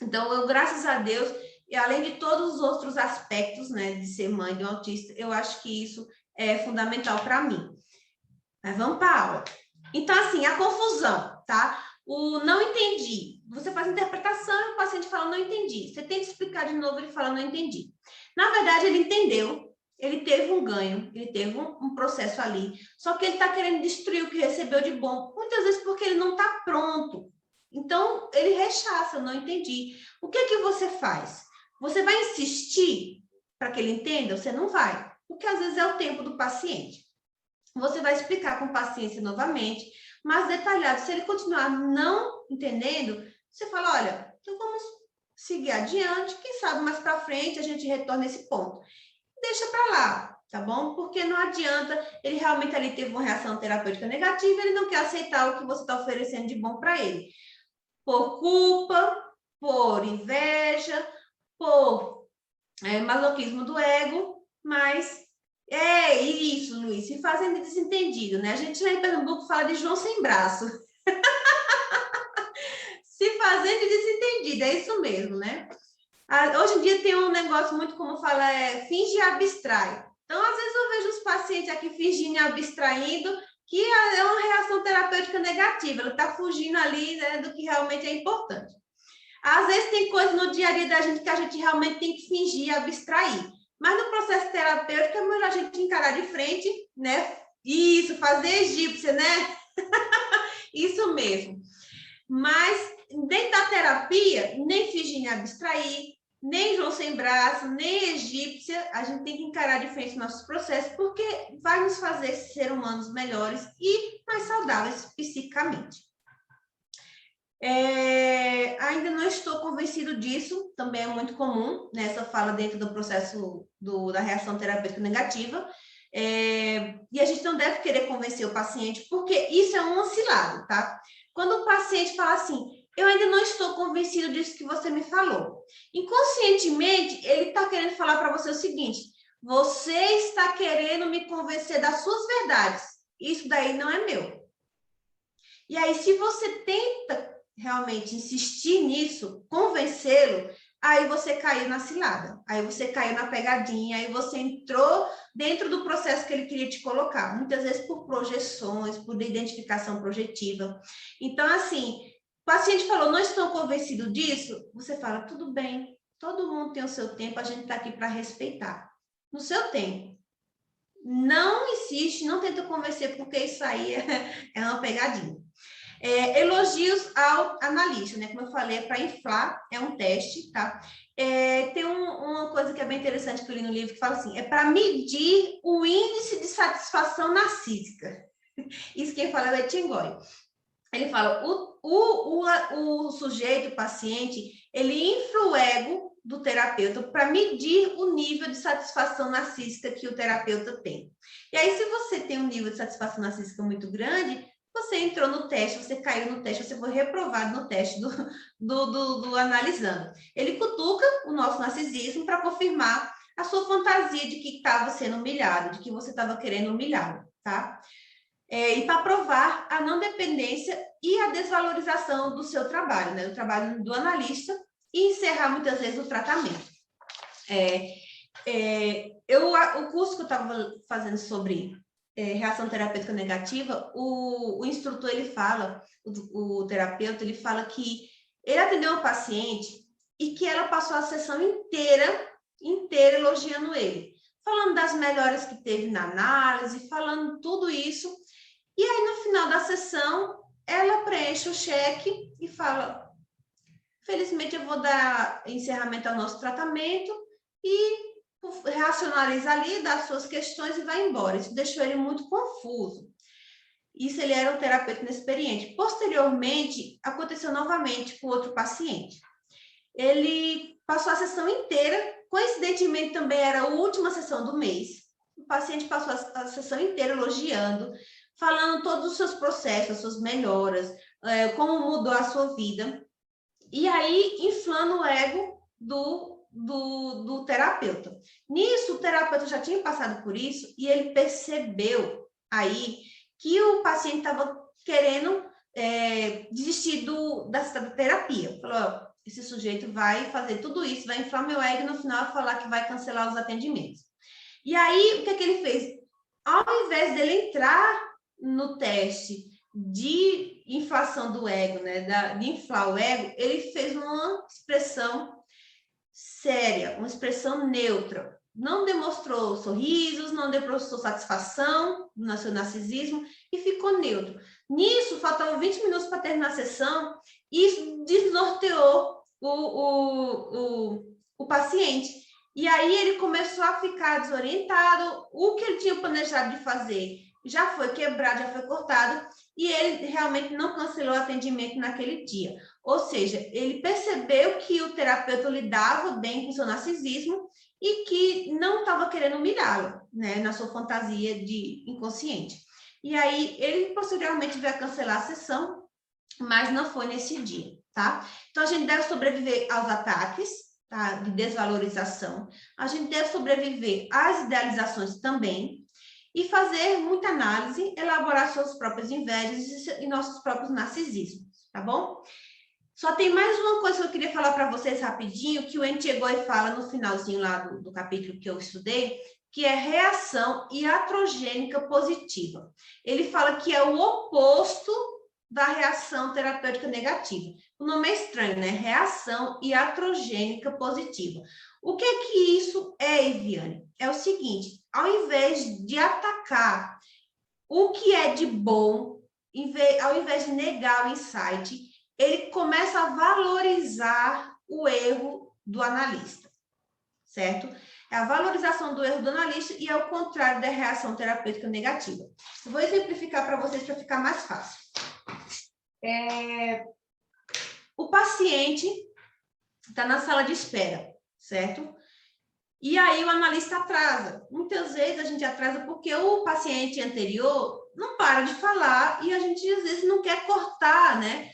Então, graças a Deus, e além de todos os outros aspectos, né, de ser mãe de um autista, eu acho que isso é fundamental para mim. Mas vamos para a aula. Então, assim, a confusão, tá? O não entendi. Você faz interpretação e o paciente fala não entendi. Você tenta explicar de novo, ele fala não entendi. Na verdade, ele entendeu, ele teve um ganho, ele teve um processo ali, só que ele está querendo destruir o que recebeu de bom, muitas vezes porque ele não está pronto. Então, ele rechaça, não entendi. O que é que você faz? Você vai insistir para que ele entenda? Você não vai, porque às vezes é o tempo do paciente. Você vai explicar com paciência novamente, mas detalhado. Se ele continuar não entendendo, você fala, olha, então vamos seguir adiante, quem sabe mais para frente a gente retorna esse ponto. Deixa para lá, tá bom? Porque não adianta, ele realmente ali teve uma reação terapêutica negativa, ele não quer aceitar o que você está oferecendo de bom para ele. Por culpa, por inveja, por masoquismo do ego, mas é isso, Luiz, se fazendo desentendido, né? A gente lá em Pernambuco fala de João sem braço. Se fazendo desentendido, é isso mesmo, né? Hoje em dia tem um negócio muito como fala, finge e abstrai. Então, às vezes eu vejo os pacientes aqui fingindo e abstraindo, que é uma reação terapêutica negativa, ela está fugindo ali, né, do que realmente é importante. Às vezes tem coisas no dia a dia da gente que a gente realmente tem que fingir, abstrair. Mas no processo terapêutico é melhor a gente encarar de frente, né? Isso, fazer egípcia, né? Isso mesmo. Mas dentro da terapia, nem fingir, nem abstrair, nem João sem braço, nem egípcia, a gente tem que encarar de frente nossos processos, porque vai nos fazer ser humanos melhores e mais saudáveis psicicamente. Ainda não estou convencido disso, também é muito comum, né, essa fala dentro do processo da reação terapêutica negativa, e a gente não deve querer convencer o paciente, porque isso é um oscilado, tá? Quando o paciente fala assim, eu ainda não estou convencido disso que você me falou, inconscientemente, ele está querendo falar para você o seguinte, você está querendo me convencer das suas verdades, isso daí não é meu. E aí, se você tenta realmente insistir nisso, convencê-lo, aí você caiu na cilada, aí você caiu na pegadinha, aí você entrou dentro do processo que ele queria te colocar, muitas vezes por projeções, por identificação projetiva. Então, assim, o paciente falou, não estou convencido disso, você fala, tudo bem, todo mundo tem o seu tempo, a gente está aqui para respeitar, no seu tempo. Não insiste, não tenta convencer, porque isso aí é uma pegadinha. Elogios ao analista, né? Como eu falei, é para inflar, é um teste, tá? Tem uma coisa que é bem interessante que eu li no livro que fala assim: é para medir o índice de satisfação narcísica. Isso quem fala é o Etiengoi. Ele fala: o sujeito, o paciente, ele infla o ego do terapeuta para medir o nível de satisfação narcísica que o terapeuta tem. E aí, se você tem um nível de satisfação narcísica muito grande, você entrou no teste, você caiu no teste, você foi reprovado no teste do analisando. Ele cutuca o nosso narcisismo para confirmar a sua fantasia de que estava sendo humilhado, de que você estava querendo humilhá-lo, tá? E para provar a não dependência e a desvalorização do seu trabalho, né? Do trabalho do analista e encerrar muitas vezes o tratamento. O curso que eu estava fazendo sobre reação terapêutica negativa, o instrutor, ele fala, o terapeuta, ele fala que ele atendeu uma paciente e que ela passou a sessão inteira elogiando ele, falando das melhoras que teve na análise, falando tudo isso, e aí no final da sessão, ela preenche o cheque e fala, felizmente eu vou dar encerramento ao nosso tratamento e racionaliza ali, dá suas questões e vai embora. Isso deixou ele muito confuso. Isso ele era um terapeuta inexperiente. Posteriormente, aconteceu novamente com outro paciente. Ele passou a sessão inteira, coincidentemente também era a última sessão do mês. O paciente passou a sessão inteira elogiando, falando todos os seus processos, as suas melhoras, como mudou a sua vida. E aí, inflando o ego do terapeuta. Nisso, o terapeuta já tinha passado por isso e ele percebeu aí que o paciente estava querendo desistir da terapia. Falou, esse sujeito vai fazer tudo isso, vai inflar meu ego e no final falar que vai cancelar os atendimentos. E aí, o que ele fez? Ao invés dele entrar no teste de inflação do ego, né, de inflar o ego, ele fez uma expressão séria, uma expressão neutra. Não demonstrou sorrisos, não demonstrou satisfação no seu narcisismo e ficou neutro. Nisso, faltavam 20 minutos para terminar a sessão e isso desnorteou o paciente. E aí ele começou a ficar desorientado, o que ele tinha planejado de fazer já foi quebrado, já foi cortado, e ele realmente não cancelou o atendimento naquele dia. Ou seja, ele percebeu que o terapeuta lidava bem com o seu narcisismo e que não estava querendo humilhá-lo, né, na sua fantasia de inconsciente. E aí, ele posteriormente veio a cancelar a sessão, mas não foi nesse dia, tá? Então, a gente deve sobreviver aos ataques, tá, de desvalorização. A gente deve sobreviver às idealizações também, e fazer muita análise, elaborar suas próprias invejas e nossos próprios narcisismos, tá bom? Só tem mais uma coisa que eu queria falar para vocês rapidinho, que o Etiengoi fala no finalzinho lá do capítulo que eu estudei, que é reação iatrogênica positiva. Ele fala que é o oposto da reação terapêutica negativa. O nome é estranho, né? Reação iatrogênica positiva. O que é que isso é, Eviane? É o seguinte, ao invés de atacar o que é de bom, ao invés de negar o insight, ele começa a valorizar o erro do analista, certo? É a valorização do erro do analista e é o contrário da reação terapêutica negativa. Eu vou exemplificar para vocês para ficar mais fácil. O paciente está na sala de espera, certo? E aí o analista atrasa. Muitas vezes a gente atrasa porque o paciente anterior não para de falar e a gente às vezes não quer cortar, né?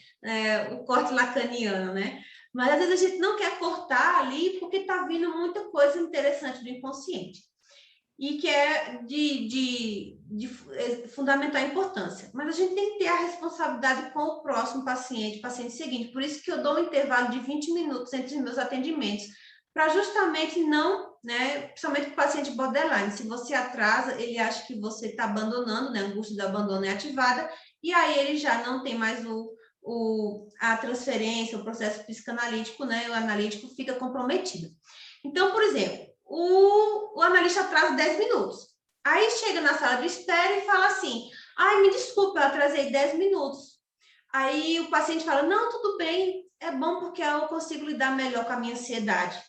O corte lacaniano, né? Mas às vezes a gente não quer cortar ali porque está vindo muita coisa interessante do inconsciente e que é de fundamental importância. Mas a gente tem que ter a responsabilidade com o próximo paciente seguinte. Por isso que eu dou um intervalo de 20 minutos entre os meus atendimentos, para justamente não, né, principalmente o paciente borderline, se você atrasa, ele acha que você está abandonando, né, a angústia do abandono é ativada, e aí ele já não tem mais a transferência, o processo psicanalítico, né, o analítico fica comprometido. Então, por exemplo, o analista atrasa 10 minutos. Aí chega na sala de espera e fala assim, ai, me desculpa, eu atrasei 10 minutos. Aí o paciente fala, não, tudo bem, é bom porque eu consigo lidar melhor com a minha ansiedade.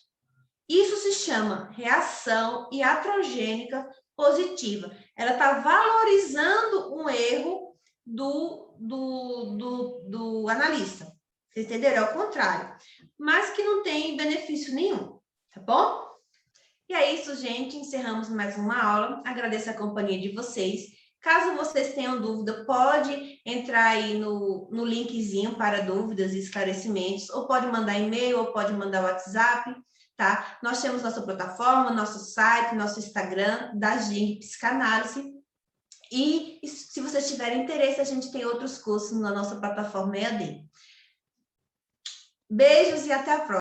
Isso se chama reação iatrogênica positiva. Ela está valorizando um erro do analista. Vocês entenderam? É o contrário. Mas que não tem benefício nenhum, tá bom? E é isso, gente. Encerramos mais uma aula. Agradeço a companhia de vocês. Caso vocês tenham dúvida, pode entrar aí no linkzinho para dúvidas e esclarecimentos, ou pode mandar e-mail, ou pode mandar WhatsApp, tá? Nós temos nossa plataforma, nosso site, nosso Instagram, da Ging Psicanálise. E se vocês tiverem interesse, a gente tem outros cursos na nossa plataforma EAD. Beijos e até a próxima.